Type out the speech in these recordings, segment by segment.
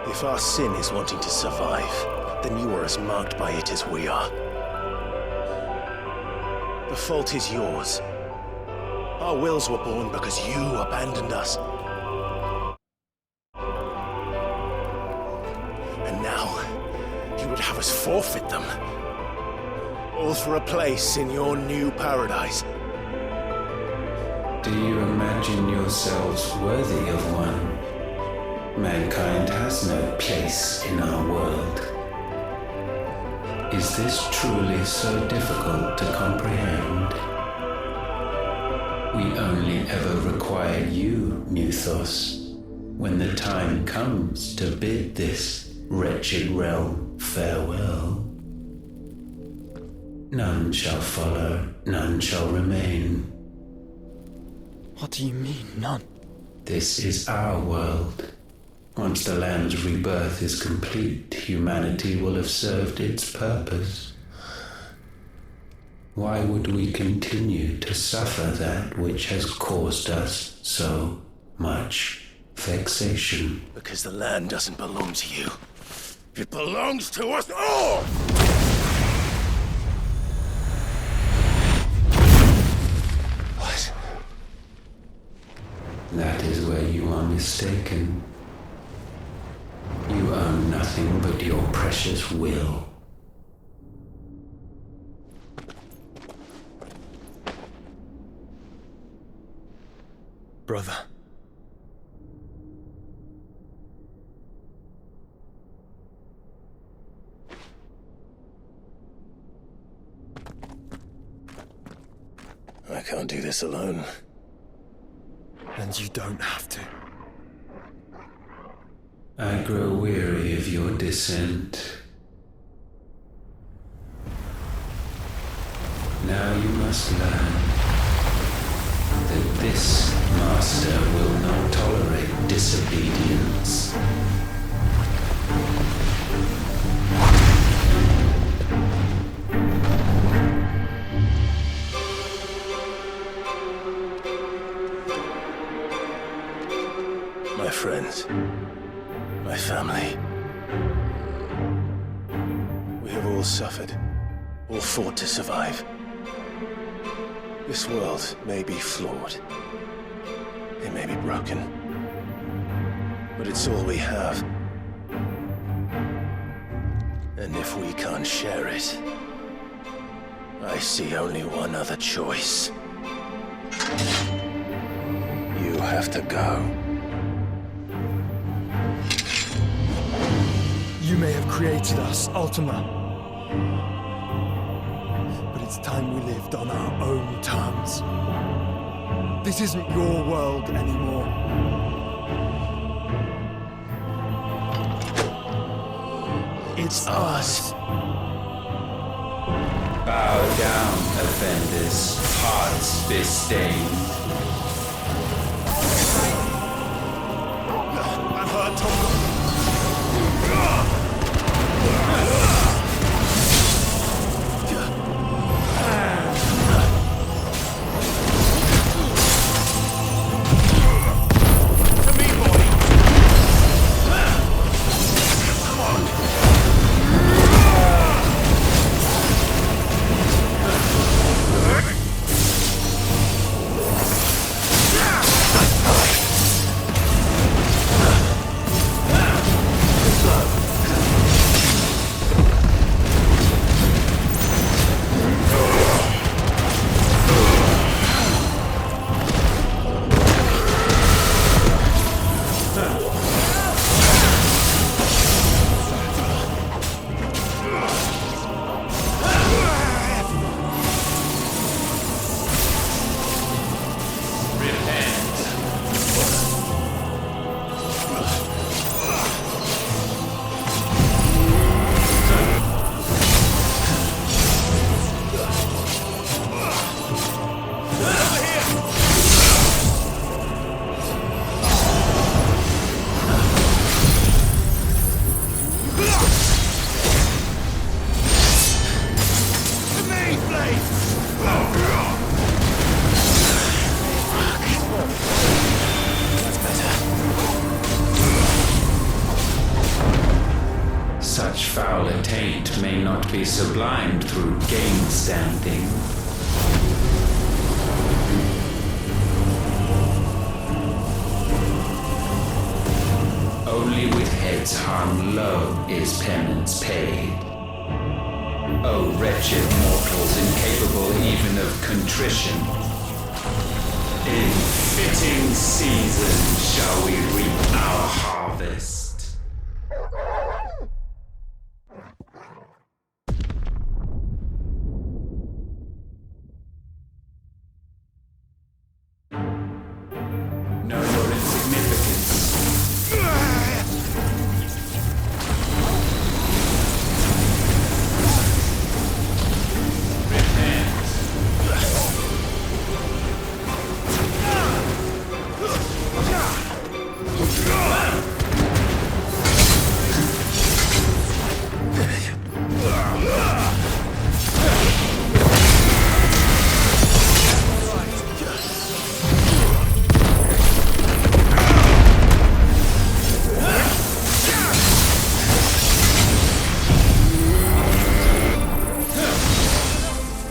If our sin is wanting to survive, then you are as marked by it as we are. The fault is yours. Our wills were born because you abandoned us. And now, you would have us forfeit them. All for a place in your new paradise. Do you imagine yourselves worthy of one? Mankind has no place in our world. Is this truly so difficult to comprehend? We only ever require you, Muthos, when the time comes to bid this wretched realm farewell. None shall follow, none shall remain. What do you mean, none? This is our world. Once the land's rebirth is complete, humanity will have served its purpose. Why would we continue to suffer that which has caused us so much vexation? Because the land doesn't belong to you. It belongs to us all! What? That is where you are mistaken. You own nothing but your precious will. Brother. I can't do this alone. And you don't have to. I grow weary of your dissent. Now you must learn that this master will not tolerate disobedience. My friends, my family. We have all suffered, all fought to survive. This world may be flawed. It may be broken. But it's all we have. And if we can't share it, I see only one other choice. You have to go. You may have created us, Ultima. But it's time we lived on our own terms. This isn't your world anymore. It's ours. Bow down, offenders, hearts bestained. I've heard Tonga. fouler taint may not be sublimed through game-standing. Only with heads hung low is penance paid. O wretched mortals, incapable even of contrition, in fitting season shall we reap our harvest. Know your insignificance.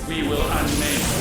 We will unmask.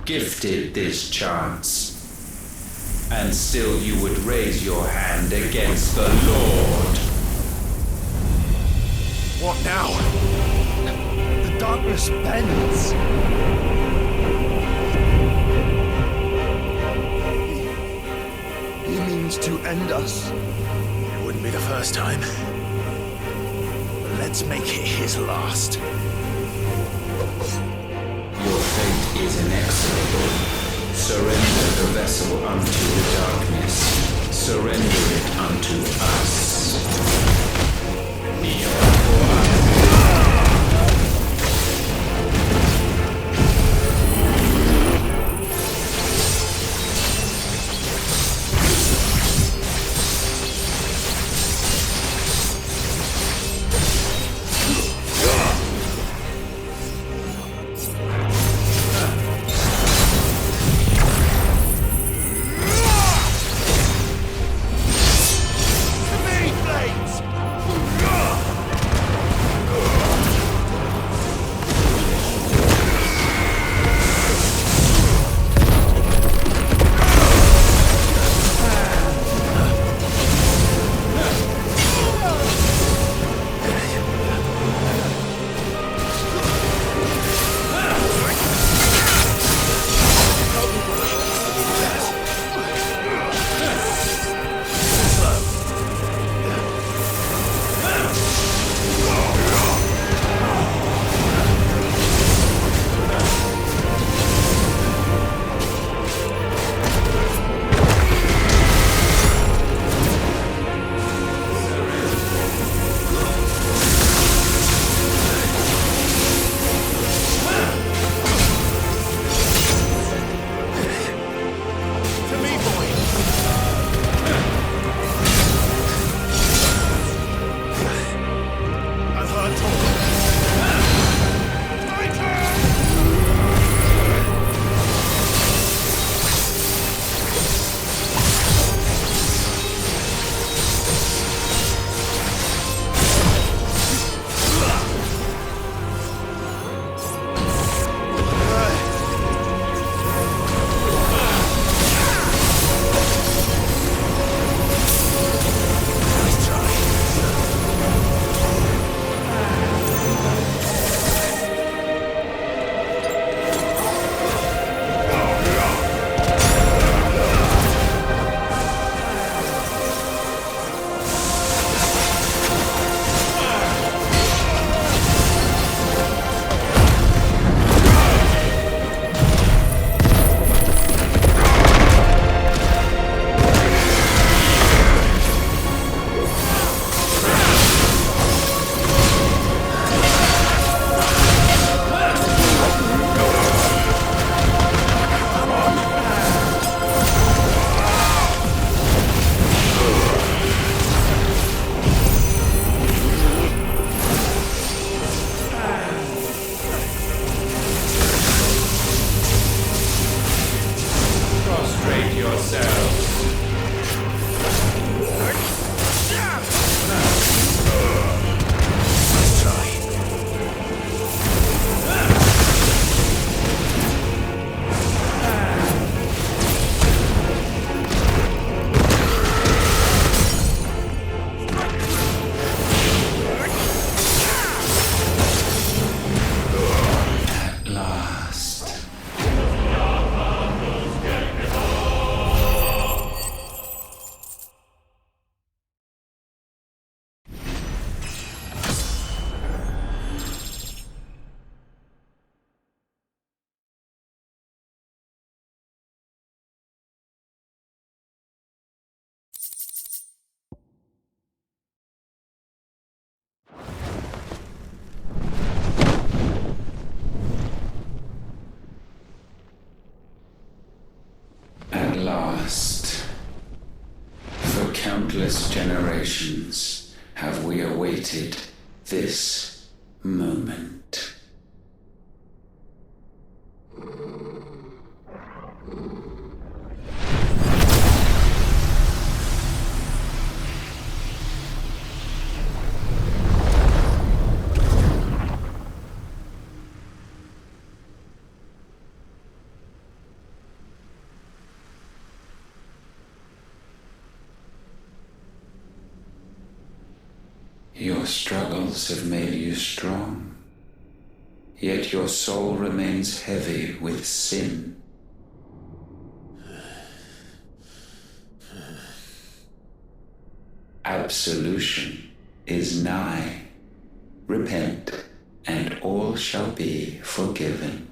Gifted this chance, and still you would raise your hand against the Lord. What now? The darkness bends. He means to end us. It wouldn't be the first time. But let's make it his last. Your fate is inexorable. Surrender the vessel unto the darkness. Surrender it unto us. Kneel for us. centuries have we awaited this moment. Your struggles have made you strong, yet your soul remains heavy with sin. Absolution is nigh. Repent, and all shall be forgiven.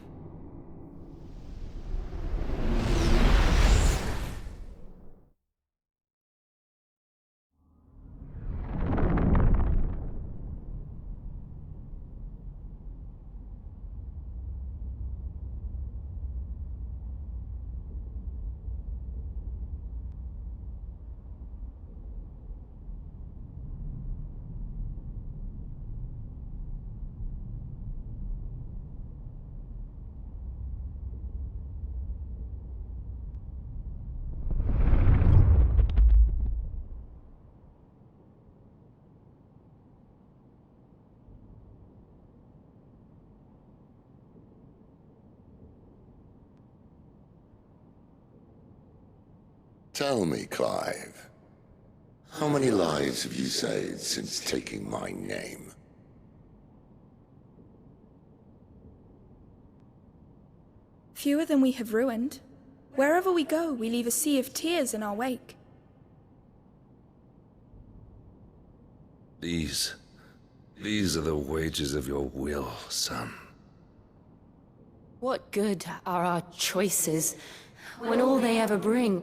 Tell me, Clive, how many lives have you saved since taking my name? Fewer than we have ruined. Wherever we go, we leave a sea of tears in our wake. These are the wages of your will, son. What good are our choices when all they ever bring,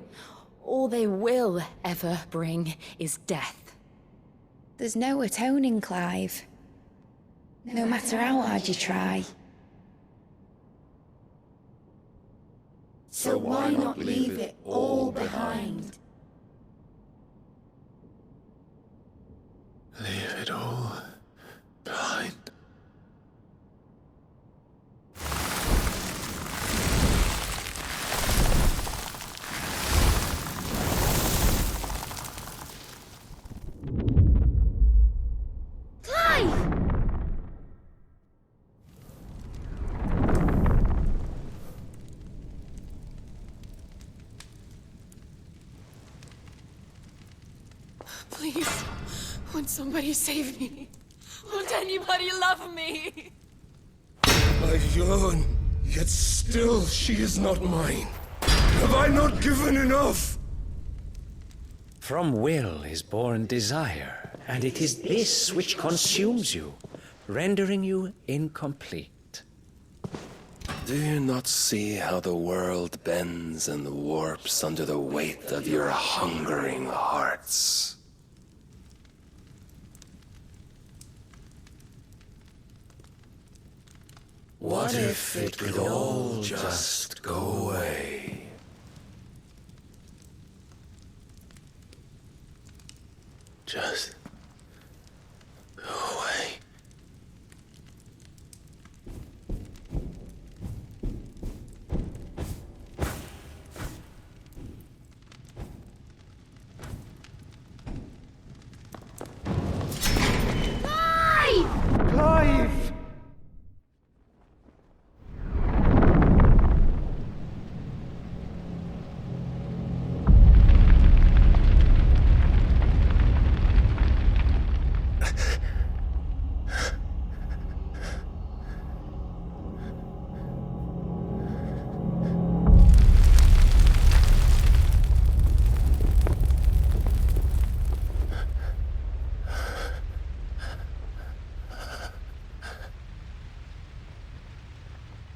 all they will ever bring, is death? There's no atoning, Clive. No matter how hard you try. So why not leave it all behind? Leave it all behind. Please, won't somebody save me? Won't anybody love me? I yearn, yet still she is not mine. Have I not given enough? From will is born desire, and it is this which consumes you, rendering you incomplete. Do you not see how the world bends and warps under the weight of your hungering hearts? What if it could all just go away? Just go away. Clive!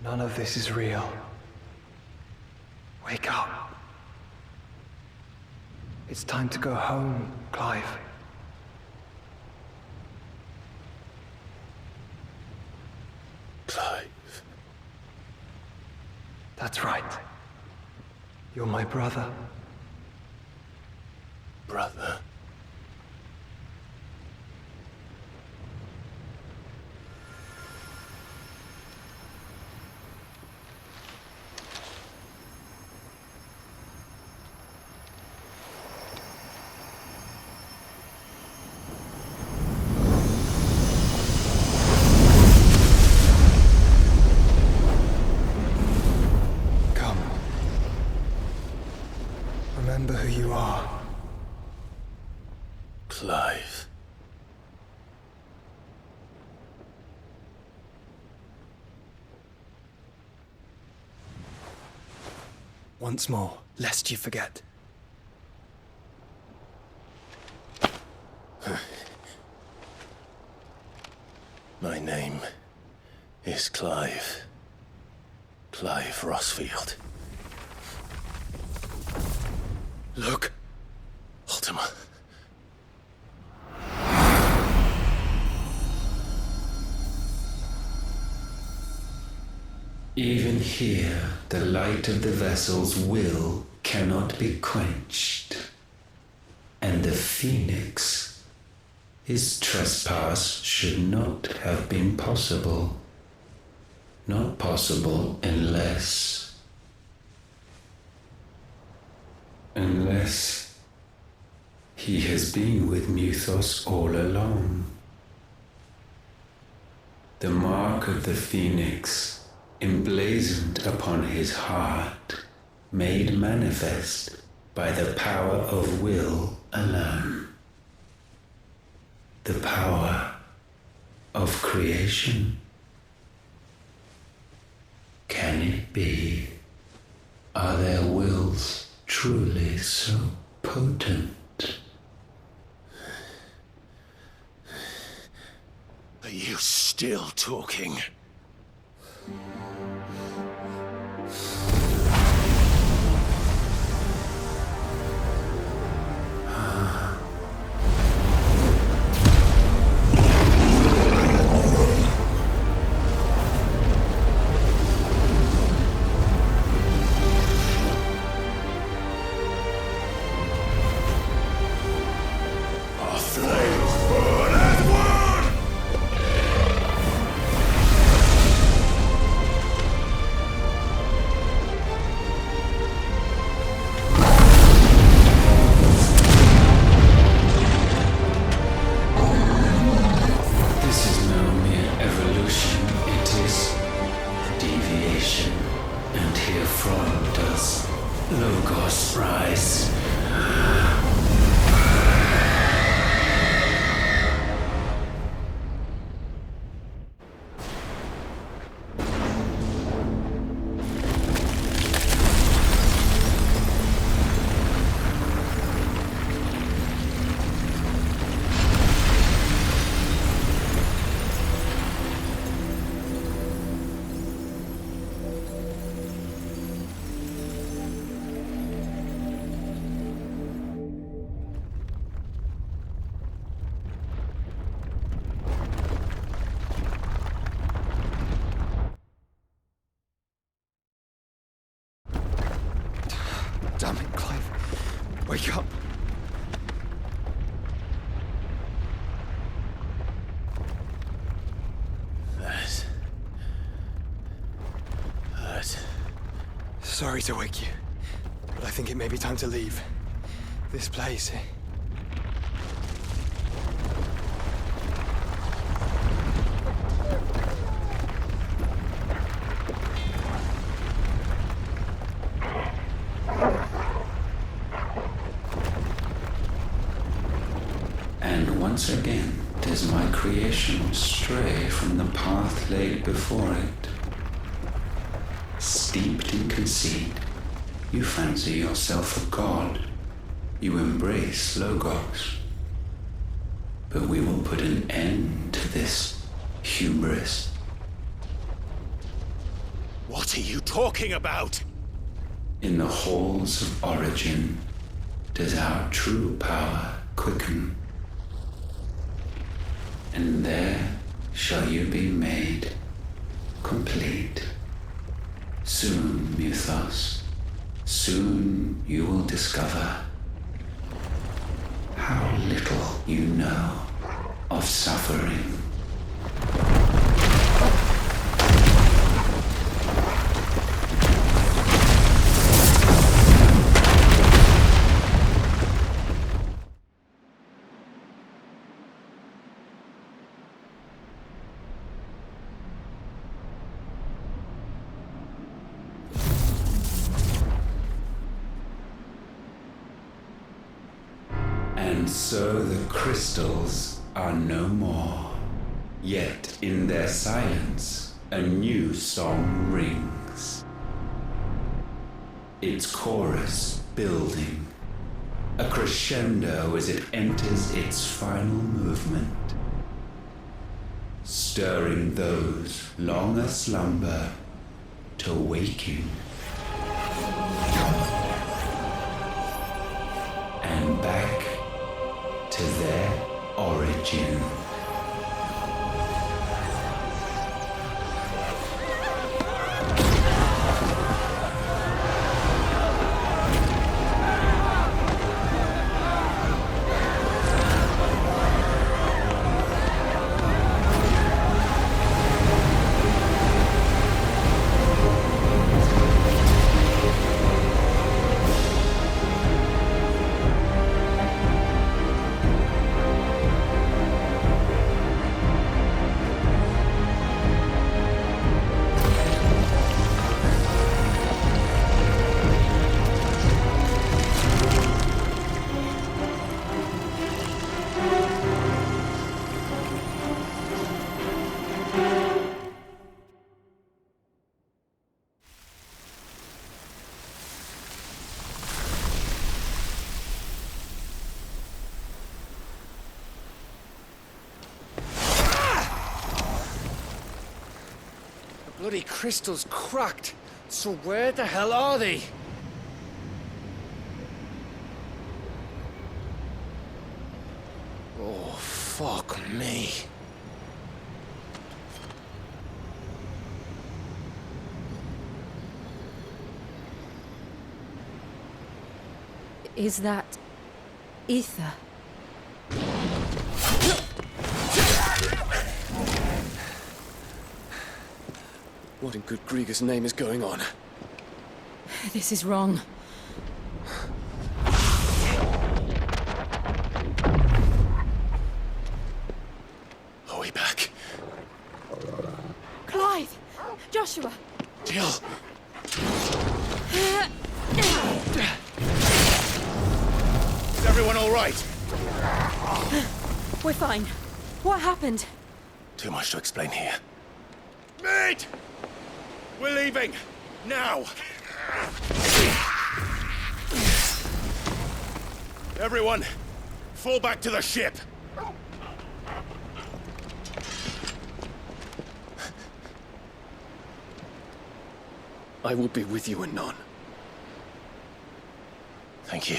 None of this is real. Wake up. It's time to go home, Clive. Clive. That's right. You're my brother. Brother. Once more, lest you forget. My name is Clive. Clive Rossfield. Look, Ultima. Even here, the light of the vessel's will cannot be quenched. And the Phoenix, his trespass should not have been possible. Not possible unless he has been with Mythos all along. The mark of the Phoenix, emblazoned upon his heart, made manifest by the power of will alone. The power of creation. Can it be? Are their wills truly so potent? Are you still talking? Damn it, Clive. Wake up. That hurt. Sorry to wake you, but I think it may be time to leave. This place. And once again, does my creation stray from the path laid before it? Steeped in conceit, you fancy yourself a god. You embrace Logos. But we will put an end to this hubris. What are you talking about? In the halls of origin, does our true power quicken. And there shall you be made complete. Soon, Mythos, soon you will discover how little you know of suffering. And so the crystals are no more. Yet in their silence, a new song rings. its chorus building, a crescendo as it enters its final movement, stirring those long aslumber to waking, and back to their origin. Bloody crystal's cracked. So where the hell are they? Oh, fuck me. Is that ether? What in good Grieger's name is going on? This is wrong. Are we back? Clive! Joshua! Jill! Is everyone all right? We're fine. What happened? Too much to explain here. Mate! We're leaving! Now! Everyone, fall back to the ship! I will be with you anon. Thank you.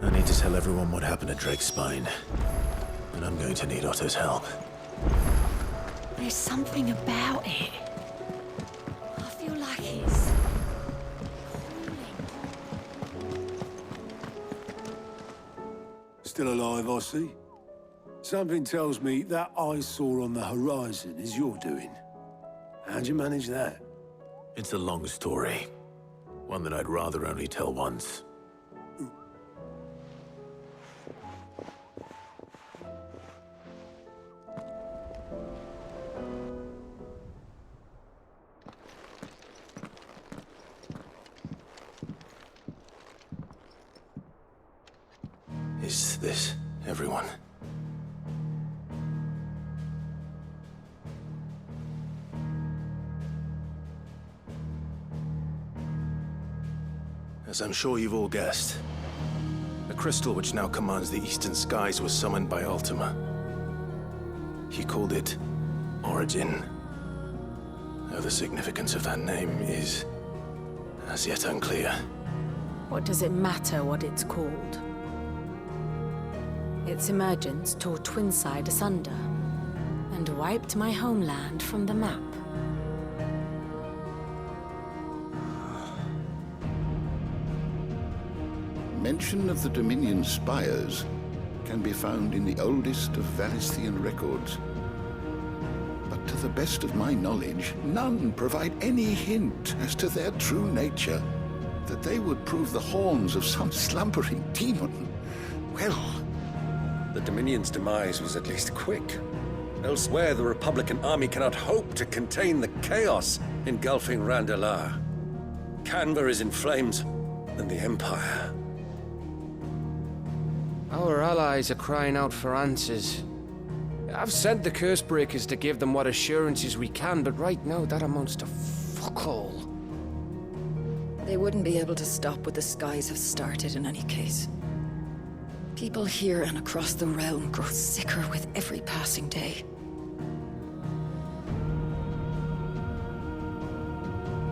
I need to tell everyone what happened at Drake's Spine. And I'm going to need Otto's help. There's something about it. I feel like it's Still alive, I see. Something tells me that I saw on the horizon is your doing. How'd you manage that? It's a long story. One that I'd rather only tell once. Is this everyone? As I'm sure you've all guessed, the crystal which now commands the eastern skies was summoned by Ultima. He called it Origin. Though the significance of that name is as yet unclear. What does it matter what it's called? Its emergence tore Twinside asunder and wiped my homeland from the map. Mention of the Dominion spires can be found in the oldest of Valisthian records. But to the best of my knowledge, none provide any hint as to their true nature. That they would prove the horns of some slumbering demon. Well... The Dominion's demise was at least quick. Elsewhere, the Republican army cannot hope to contain the chaos engulfing Randalar. Canva is in flames, and the Empire. Our allies are crying out for answers. I've sent the Cursebreakers to give them what assurances we can, but right now that amounts to fuck all. They wouldn't be able to stop what the skies have started in any case. People here and across the realm grow sicker with every passing day.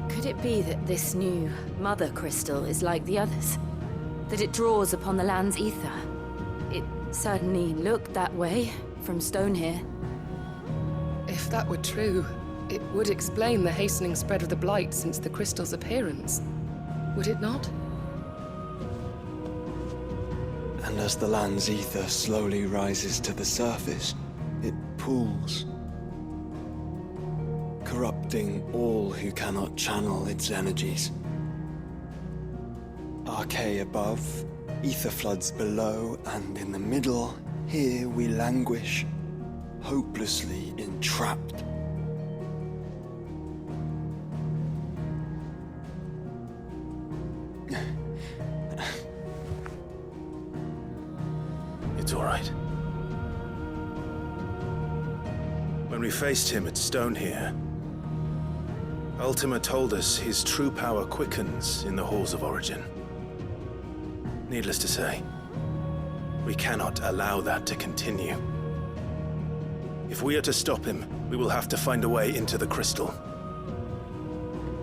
Could it be that this new Mother Crystal is like the others? That it draws upon the land's ether? It certainly looked that way from stone here. If that were true, it would explain the hastening spread of the Blight since the crystal's appearance. Would it not? And as the land's ether slowly rises to the surface, it pools, corrupting all who cannot channel its energies. Archay above, ether floods below, and in the middle, here we languish, hopelessly entrapped. It's all right. When we faced him at Stone here, Ultima told us his true power quickens in the halls of Origin. Needless to say, we cannot allow that to continue. If we are to stop him, we will have to find a way into the crystal.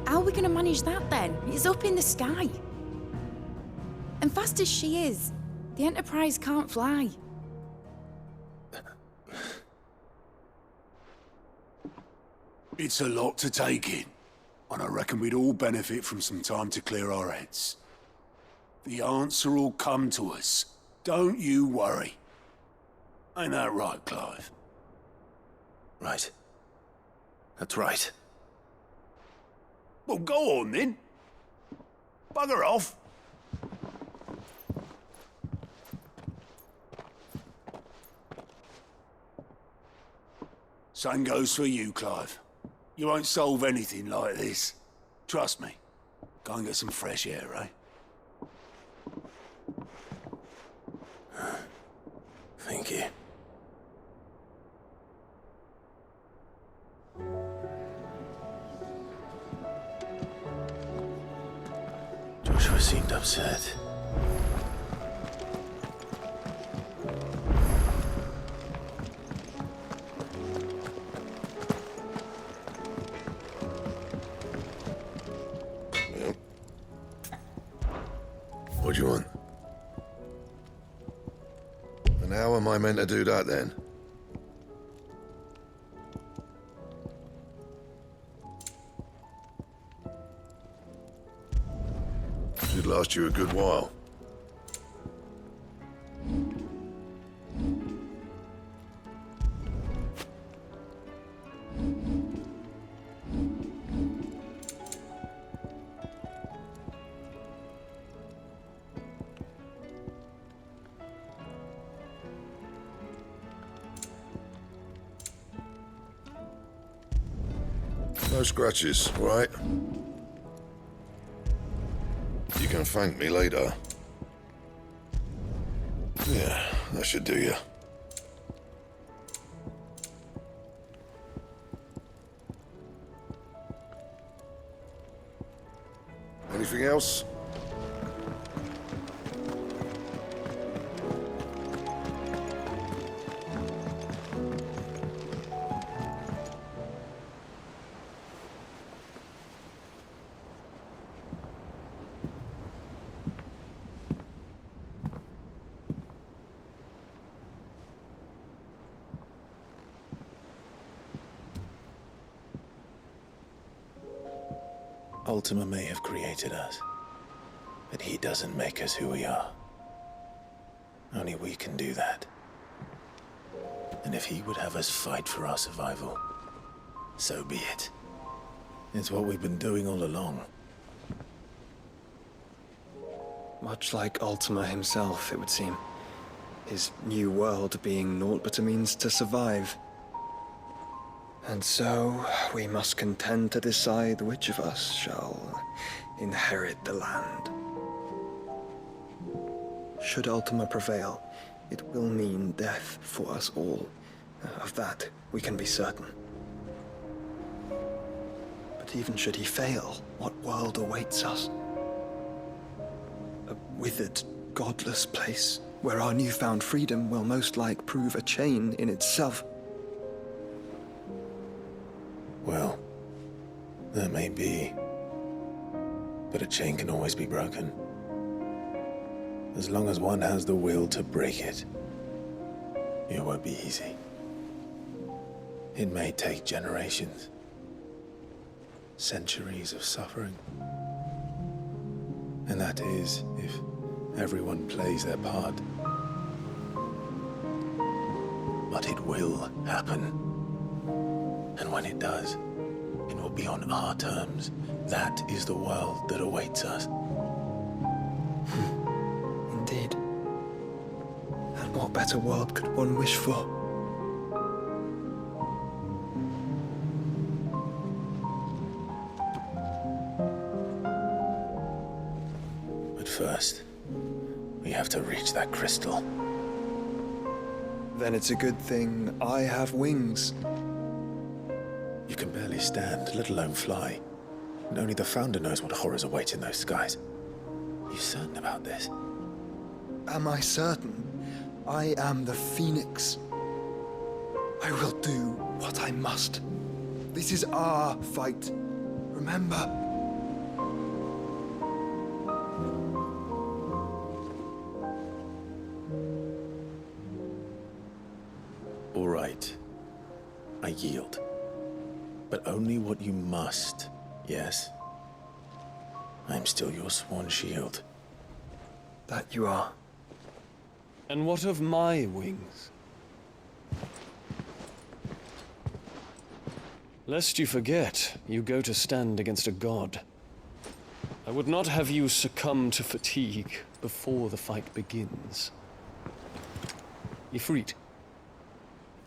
How are we gonna manage that then? It's up in the sky. And fast as she is, the Enterprise can't fly. It's a lot to take in, and I reckon we'd all benefit from some time to clear our heads. The answer will come to us. Don't you worry. Ain't that right, Clive? Right. That's right. Well, go on then. Bugger off. Same goes for you, Clive. You won't solve anything like this. Trust me. Go and get some fresh air, eh? Thank you. Joshua seemed upset. What do you want? And how am I meant to do that then? Should last you a good while. No scratches, all right? You can thank me later. Yeah, that should do you. Anything else? Ultima may have created us, but he doesn't make us who we are. Only we can do that. And if he would have us fight for our survival, so be it. It's what we've been doing all along. Much like Ultima himself, it would seem. His new world being naught but a means to survive. And so, we must contend to decide which of us shall inherit the land. Should Ultima prevail, it will mean death for us all. Of that, we can be certain. But even should he fail, what world awaits us? A withered, godless place, where our newfound freedom will most like prove a chain in itself. Well, that may be. But a chain can always be broken. As long as one has the will to break it. It won't be easy. It may take generations. Centuries of suffering. And that is, if everyone plays their part. But it will happen. And when it does, it will be on our terms. That is the world that awaits us. Indeed. And what better world could one wish for? But first, we have to reach that crystal. Then it's a good thing I have wings. You can barely stand, let alone fly. And only the Founder knows what horrors await in those skies. You certain about this? Am I certain? I am the Phoenix. I will do what I must. This is our fight. Remember? All right. I yield. But only what you must, yes? I'm still your sworn shield. That you are. And what of my wings? Lest you forget, you go to stand against a god. I would not have you succumb to fatigue before the fight begins. Ifrit,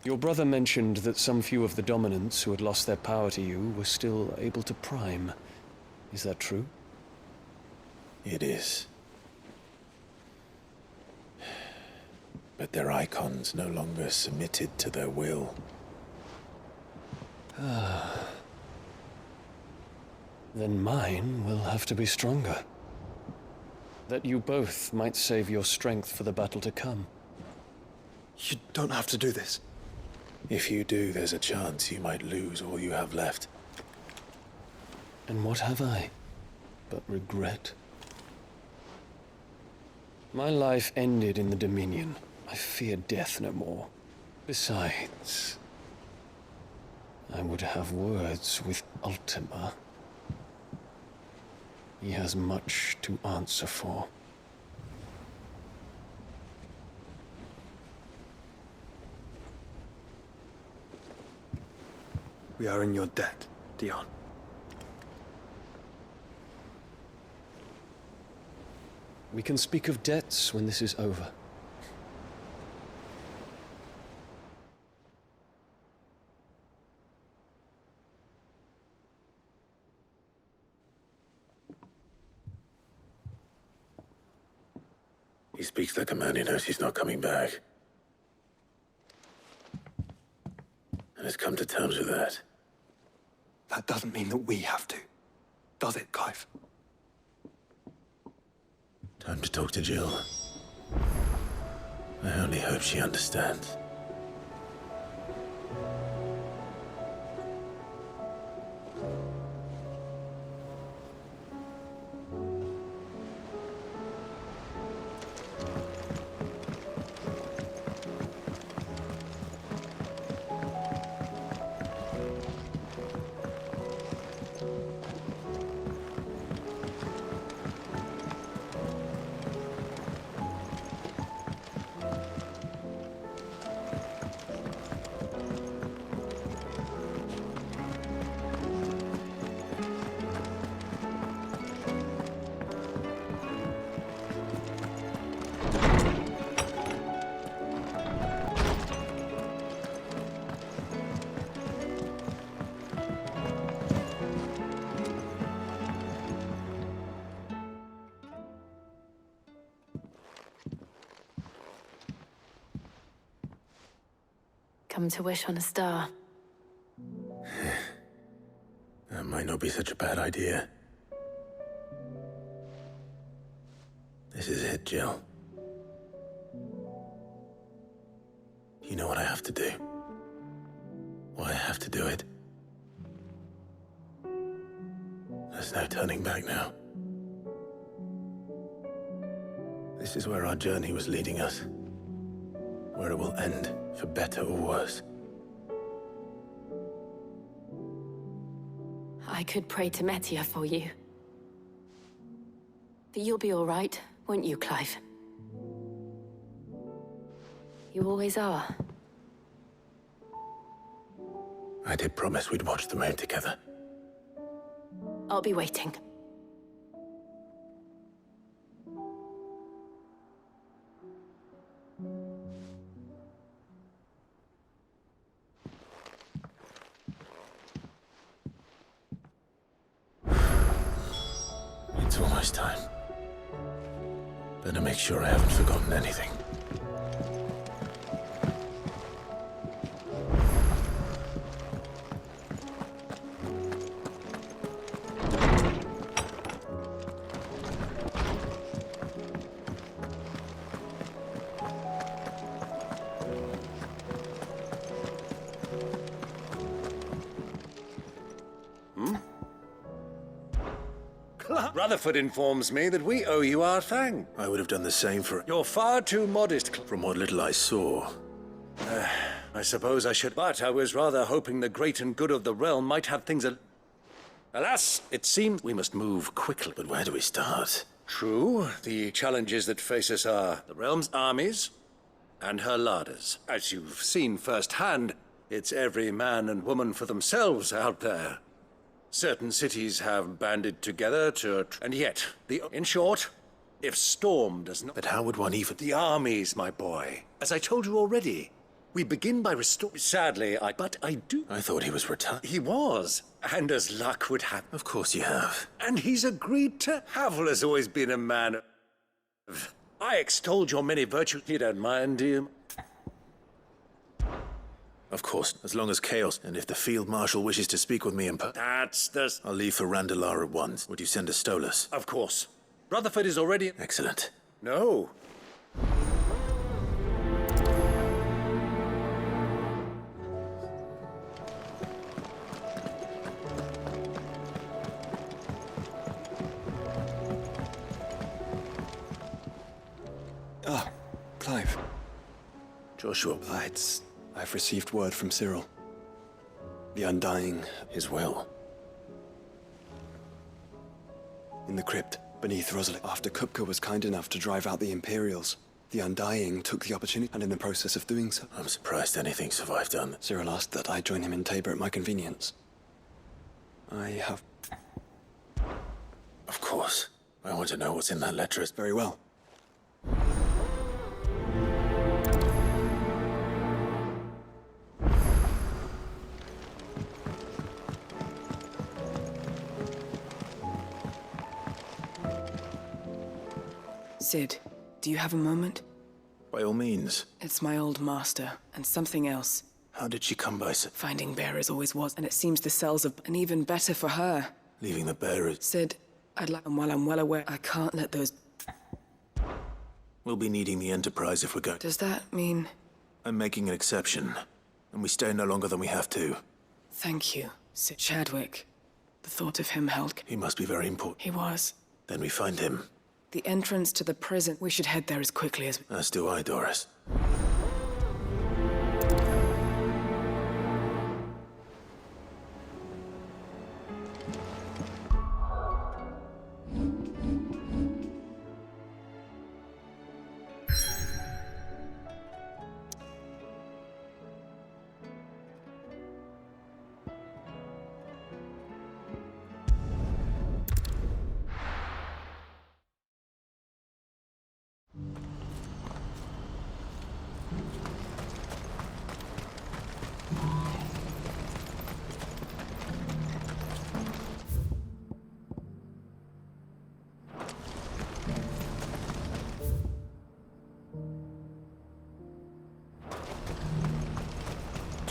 your brother mentioned that some few of the dominants who had lost their power to you were still able to prime. Is that true? It is. But their icons no longer submitted to their will. Then mine will have to be stronger. That you both might save your strength for the battle to come. You don't have to do this. If you do, there's a chance you might lose all you have left. And what have I but regret? My life ended in the Dominion. I fear death no more. Besides, I would have words with Ultima. He has much to answer for. We are in your debt, Dion. We can speak of debts when this is over. He speaks like a man who knows he's not coming back. And has come to terms with that. That doesn't mean that we have to, does it, Clive? Time to talk to Jill. I only hope she understands. come to wish on a star. That might not be such a bad idea. This is it, Jill. You know what I have to do. Why I have to do it. There's no turning back now. This is where our journey was leading us. Where it will end, for better or worse. I could pray to Metia for you. But you'll be all right, won't you, Clive? You always are. I did promise we'd watch the moon together. I'll be waiting. It's almost time. Better make sure I haven't forgotten anything. Rutherford informs me that we owe you our fang. I would have done the same for... You're far too modest. From what little I saw. I suppose I should... But I was rather hoping the great and good of the realm might have things... Alas, it seems we must move quickly. But where do we start? True. The challenges that face us are the realm's armies and her larders. As you've seen firsthand, it's every man and woman for themselves out there. Certain cities have banded together to... And yet, in short, if Storm does not... But how would one even... The armies, my boy. As I told you already, we begin by restoring... Sadly, But I do... I thought he was retired. He was. And as luck would have... Of course you have. And he's agreed to... Havel has always been a man of... I extolled your many virtues. You don't mind, do you? Of course, as long as Chaos, and if the Field Marshal wishes to speak with me in person... That's the... I'll leave for Randalar at once. Would you send a Stolas? Of course. Rutherford is already... Excellent. No. Ah, Clive. Joshua. I've received word from Cyril. The Undying. His will. In the crypt, beneath Rosalind. After Kupka was kind enough to drive out the Imperials, the Undying took the opportunity, and in the process of doing so... I'm surprised anything survived on that. Cyril asked that I join him in Tabor at my convenience. I have... Of course. I want to know what's in that letter. Very well. Sid, do you have a moment? By all means. It's my old master, and something else. How did she come by so... Finding bearers always was, and it seems the cells have... And even better for her. Leaving the bearers... Sid, I'd like... And while I'm well aware, I can't let those... We'll be needing the Enterprise if we're going... Does that mean... I'm making an exception, and we stay no longer than we have to. Thank you, Sid. Chadwick. The thought of him held... He must be very important. He was. Then we find him. The entrance to the prison. We should head there as quickly as... As do I, Doris.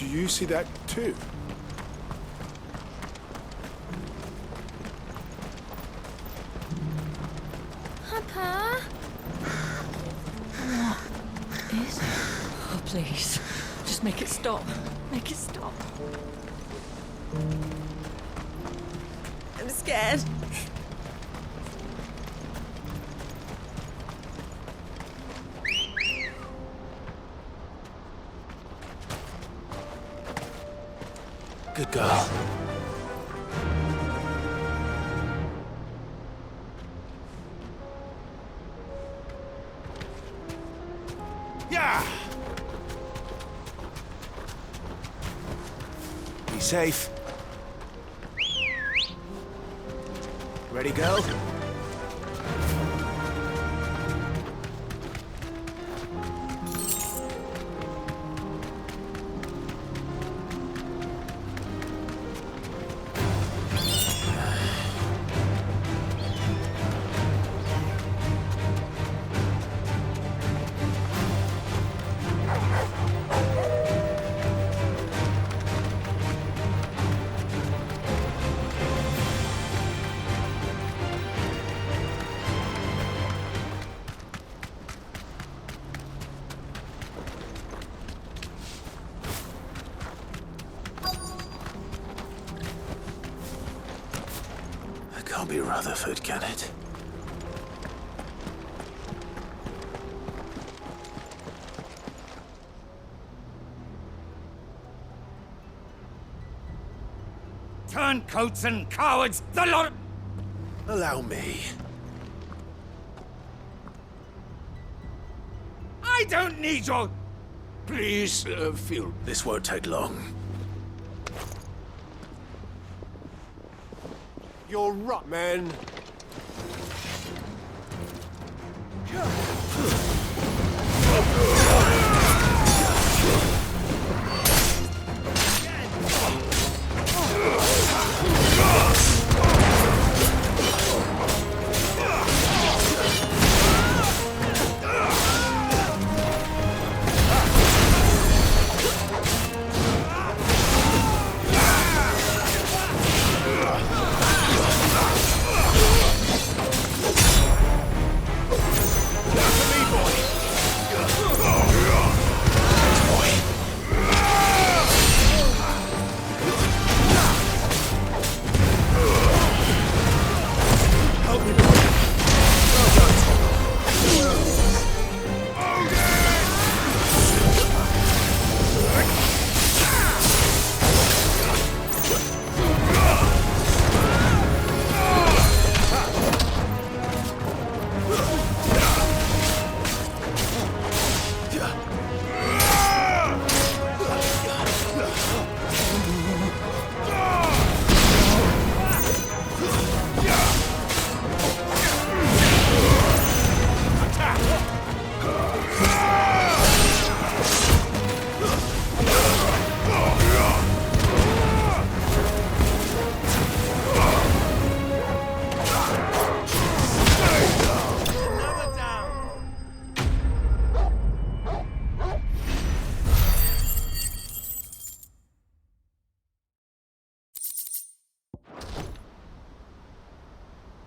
you see that too? Papa? What is it? Oh, please. Just make it stop. Make it stop. I'm scared. Good girl. Yeah! Be safe. Ready, go? Can't be Rutherford, can it? Turncoats and cowards, the lot. Allow me. I don't need your. Please, Phil. This won't take long. You're right, man.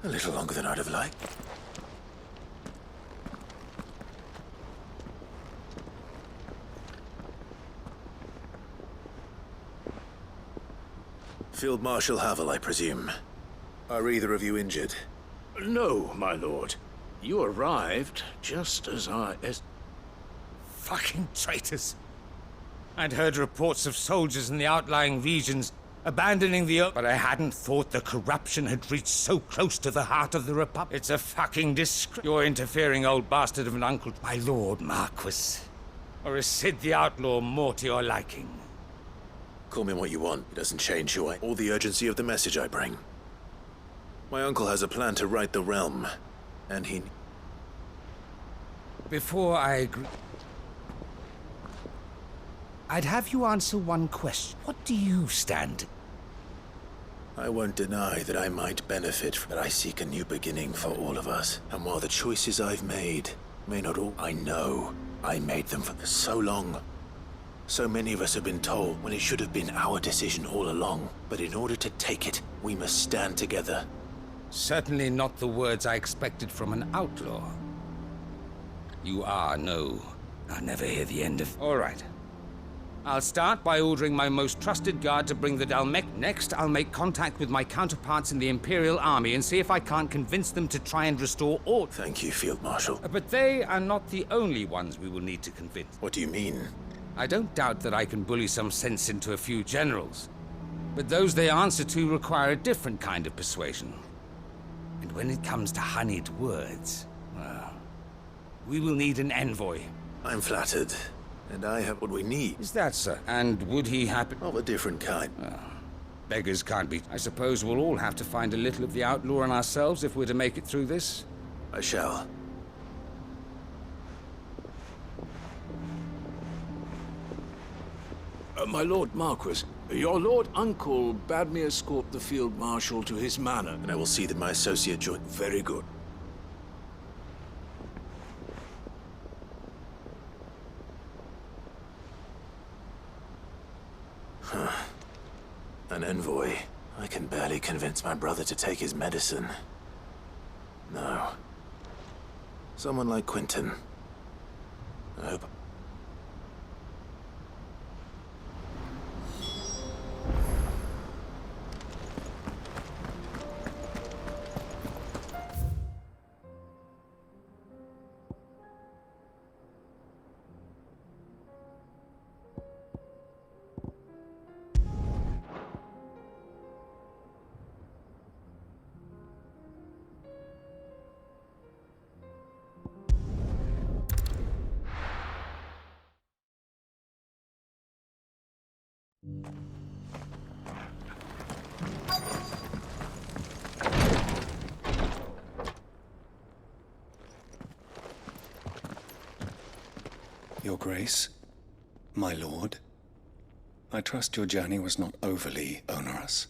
A little longer than I'd have liked. Field Marshal Havel, I presume. Are either of you injured? No, my lord. You arrived just as Fucking traitors! I'd heard reports of soldiers in the outlying regions abandoning the but I hadn't thought the corruption had reached so close to the heart of the Republic. It's a fucking disgrace. Your interfering old bastard of an uncle, my lord Marquis. Or is Sid the outlaw more to your liking? Call me what you want. It doesn't change who I... or the urgency of the message I bring. My uncle has a plan to right the realm, and he... Before I agree... I'd have you answer one question. What do you stand? I won't deny that I might benefit from it. I seek a new beginning for all of us. And while the choices I've made may not all... I know I made them for so long. So many of us have been told when it should have been our decision all along. But in order to take it, we must stand together. Certainly not the words I expected from an outlaw. You are no... I'll never hear the end of... All right. I'll start by ordering my most trusted guard to bring the Dalmek. Next, I'll make contact with my counterparts in the Imperial Army and see if I can't convince them to try and restore order. Thank you, Field Marshal. But they are not the only ones we will need to convince. What do you mean? I don't doubt that I can bully some sense into a few generals. But those they answer to require a different kind of persuasion. And when it comes to honeyed words, well, we will need an envoy. I'm flattered. And I have what we need. Is that so? And would he happen... Of a different kind. Beggars can't be... I suppose we'll all have to find a little of the outlaw in ourselves if we're to make it through this. I shall. My Lord Marquis, your Lord Uncle bade me escort the Field Marshal to his manor. And I will see that my associate joins. Very good. An envoy. I can barely convince my brother to take his medicine. No. Someone like Quentin. I hope... Your Grace, my lord, I trust your journey was not overly onerous.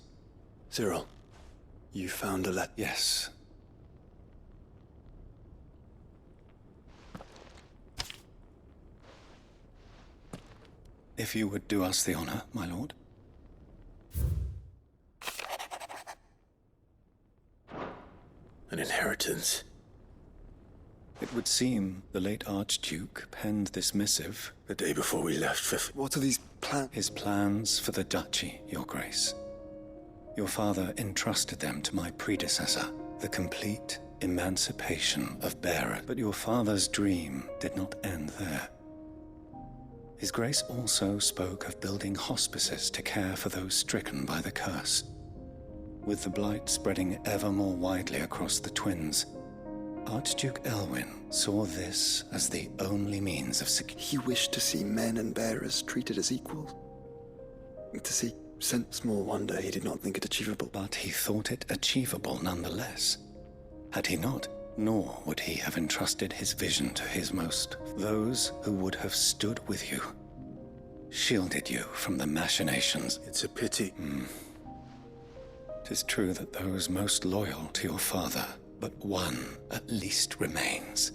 Cyril, you found a letter? Yes. If you would do us the honor, my lord. An inheritance. It would seem the late Archduke penned this missive the day before we left for... What are these plans? His plans for the duchy, Your Grace. Your father entrusted them to my predecessor, the complete emancipation of bearer. But your father's dream did not end there. His Grace also spoke of building hospices to care for those stricken by the curse. With the blight spreading ever more widely across the twins, Archduke Elwyn saw this as the only means of security. He wished to see men and bearers treated as equals. To see small wonder he did not think it achievable. But he thought it achievable nonetheless. Had he not, nor would he have entrusted his vision to his most. Those who would have stood with you, shielded you from the machinations. It's a pity. 'Tis true that those most loyal to your father, but one at least remains.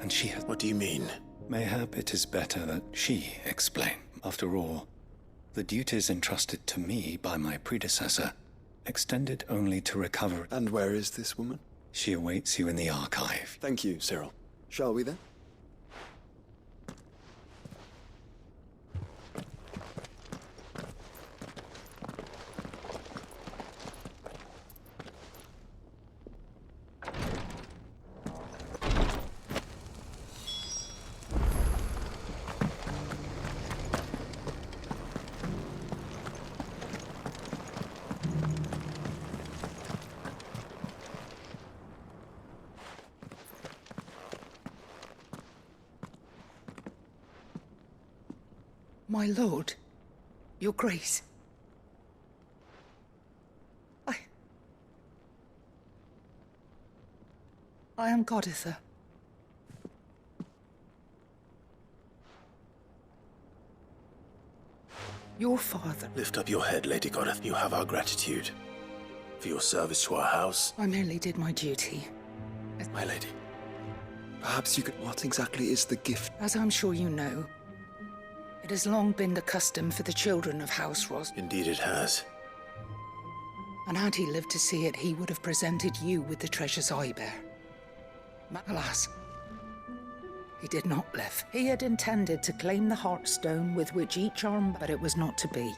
And she has... What do you mean? Mayhap it is better that she explain. After all, the duties entrusted to me by my predecessor extended only to recover... And where is this woman? She awaits you in the archive. Thank you, Cyril. Shall we then? My lord, your grace. I am Goditha. Your father. Lift up your head, Lady Godith. You have our gratitude for your service to our house. I merely did my duty. My lady. Perhaps you could... What exactly is the gift? As I'm sure you know, It has long been the custom for the children of House Ros. Indeed it has. And had he lived to see it, he would have presented you with the treasures I bear. Alas, he did not live. He had intended to claim the Heartstone with which each arm, but it was not to be.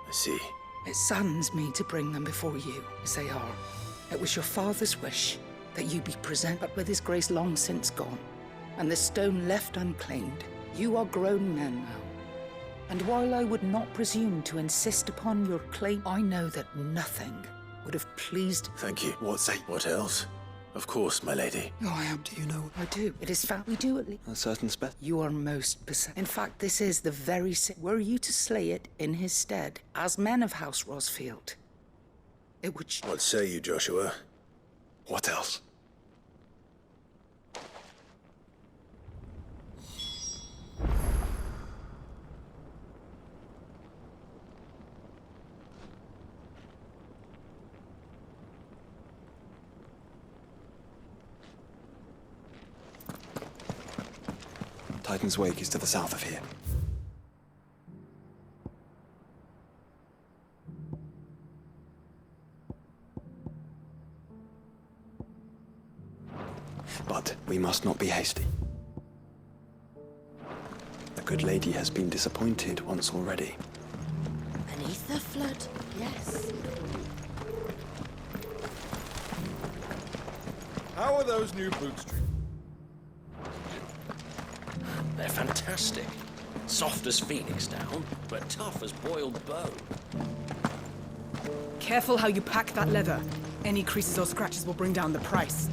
I see. It saddens me to bring them before you, as they are. It was your father's wish that you be present, but with his grace long since gone, and the stone left unclaimed. You are grown men now. And while I would not presume to insist upon your claim, I know that nothing would have pleased... Thank you. What else? Of course, my lady. Oh, I am. Do you know? I do. It is fact. We do at least. A certain spec? You are most possessed. In fact, this is the very were you to slay it in his stead, as men of House Rosfield, it would... What say you, Joshua? What else? Titan's Wake is to the south of here. But we must not be hasty. The good lady has been disappointed once already. Beneath the flood, yes. How are those new boots treated? They're fantastic. Soft as phoenix down, but tough as boiled bone. Careful how you pack that leather. Any creases or scratches will bring down the price.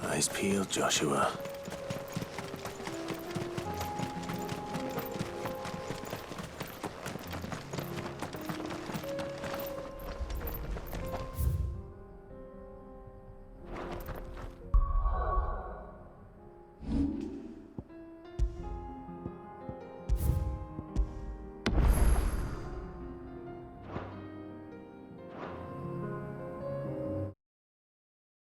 Eyes peeled, Joshua.